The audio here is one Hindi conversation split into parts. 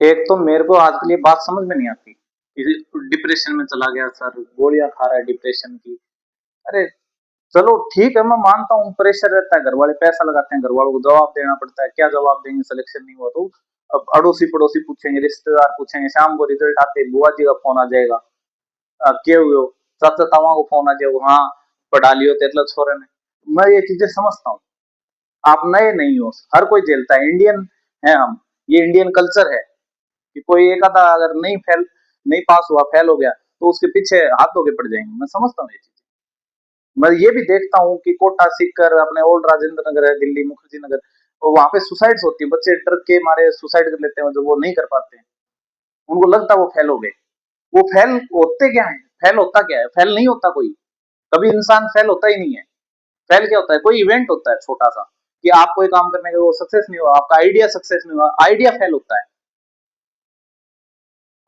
एक तो मेरे को आज के लिए बात समझ में नहीं आती, डिप्रेशन में चला गया सर, गोलियां खा रहा है डिप्रेशन की। अरे चलो ठीक है, मैं मानता हूँ प्रेशर रहता है, घर वाले पैसा लगाते हैं, घर वालों को जवाब देना पड़ता है, क्या जवाब देंगे, सिलेक्शन नहीं हुआ तो। अब अड़ोसी पड़ोसी पूछेंगे, रिश्तेदार पूछेंगे, शाम को रिजल्ट आते ही बुआ जी का फोन आ जाएगा, के हुए हो, चाचा तावा को फोन आ जाएगा, हाँ पढ़ा लियो तेतला छोरे ने। मैं ये चीजें समझता हूँ, आप नए नहीं हो, हर कोई झेलता है, इंडियन है हम, ये इंडियन कल्चर है कि कोई एक आधा अगर नहीं पास हुआ, फेल हो गया, तो उसके पीछे हाथ धो के पड़ जाएंगे। मैं समझता हूँ ये चीज। मैं ये भी देखता हूँ कि कोटा सीकर अपने ओल्ड राजेंद्र नगर है, दिल्ली मुखर्जी नगर, तो वहां पे सुसाइड्स होती है, बच्चे डर के मारे सुसाइड कर लेते हैं, जो वो नहीं कर पाते हैं, उनको लगता है वो फेल हो गए। वो फेल होते क्या है, फेल होता क्या है, फेल नहीं होता कोई, कभी इंसान फेल होता ही नहीं है। फेल क्या होता है, कोई इवेंट होता है छोटा सा, कि आप कोई काम करने के वो सक्सेस नहीं हुआ, आपका आइडिया सक्सेस नहीं हुआ, आइडिया फेल होता है।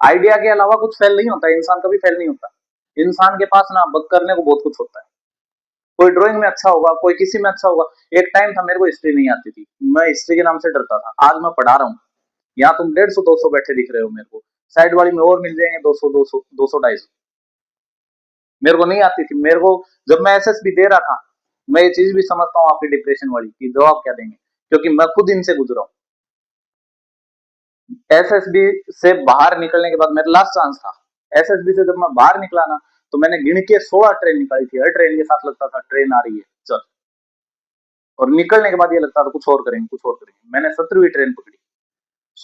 आइडिया के अलावा कुछ फेल नहीं होता, इंसान कभी फेल नहीं होता। इंसान के पास ना बक करने को बहुत कुछ होता है, कोई ड्राइंग में अच्छा होगा, कोई किसी में अच्छा होगा। एक टाइम था मेरे को हिस्ट्री नहीं आती थी, मैं हिस्ट्री के नाम से डरता था, आज मैं पढ़ा रहा हूँ। यहाँ तुम 150 200 बैठे दिख रहे हो मेरे को, साइड वाली में और मिल जाएंगे 200 200 200 250। मेरे को नहीं आती थी, मेरे को जब मैं एसएसबी दे रहा था, मैं ये चीज भी समझता हूँ आपकी डिप्रेशन वाली की, जवाब क्या देंगे, क्योंकि मैं खुद इनसे गुजरा हूँ। एसएसबी से बाहर निकलने के बाद मेरा लास्ट चांस था, एसएसबी से जब मैं बाहर निकला ना, तो मैंने गिन के 16 ट्रेन निकाली थी, हर ट्रेन के साथ लगता था ट्रेन आ रही है चल, और निकलने के बाद ये लगता था कुछ और करेंगे कुछ और करेंगे। मैंने 17वीं ट्रेन पकड़ी,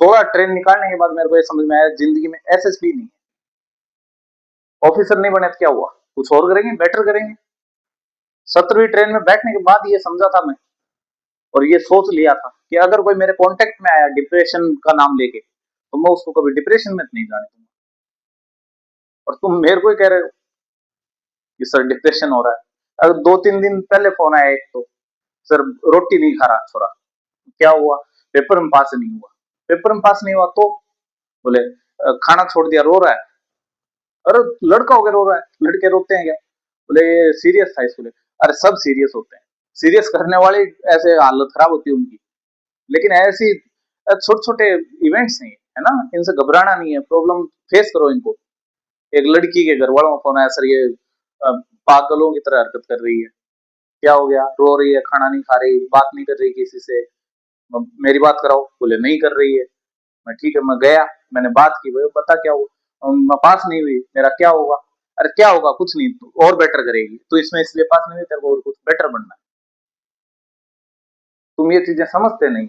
16 ट्रेन निकालने के बाद मेरे को ये समझ में आया जिंदगी में एसएसबी नहीं है, ऑफिसर नहीं बने तो क्या हुआ, कुछ और करेंगे, बेटर करेंगे। 17वीं ट्रेन में बैठने के बाद ये समझा था मैं, और ये सोच लिया था कि अगर कोई मेरे कांटेक्ट में आया डिप्रेशन का नाम लेके, तो मैं उसको कभी डिप्रेशन में नहीं जाने दूंगा। और तुम मेरे को ही कह रहे हो कि सर डिप्रेशन हो रहा है, अगर 2 3 दिन पहले फोन आया एक, तो सर रोटी नहीं खा रहा छोरा, क्या हुआ, पेपर में पास नहीं हुआ। पेपर में पास नहीं हुआ तो बोले खाना छोड़ दिया, रो रहा है। अरे लड़का हो गया रो रहा है, लड़के रोते हैं क्या, बोले ये सीरियस था इसको, अरे सब सीरियस होते हैं, सीरियस करने वाले ऐसे हालत खराब होती है उनकी। लेकिन ऐसी छोटे छोटे इवेंट्स नहीं है ना, इनसे घबराना नहीं है, प्रॉब्लम फेस करो इनको। एक लड़की के घर वालों का फोन आया, सर ये पागलों की तरह हरकत कर रही है, क्या हो गया, रो रही है, खाना नहीं खा रही, बात नहीं कर रही किसी से, मेरी बात कराओ, बोले नहीं कर रही है। मैं ठीक है, मैं गया, मैंने बात की, भाई पता क्या हुआ, मैं पास नहीं हुई, मेरा क्या होगा। अरे क्या होगा, कुछ नहीं, तू और बेटर करेगी, तू इसमें इसलिए पास नहीं हुई, तेरे को और कुछ बेटर बनना है। तुम ये चीजें समझते नहीं।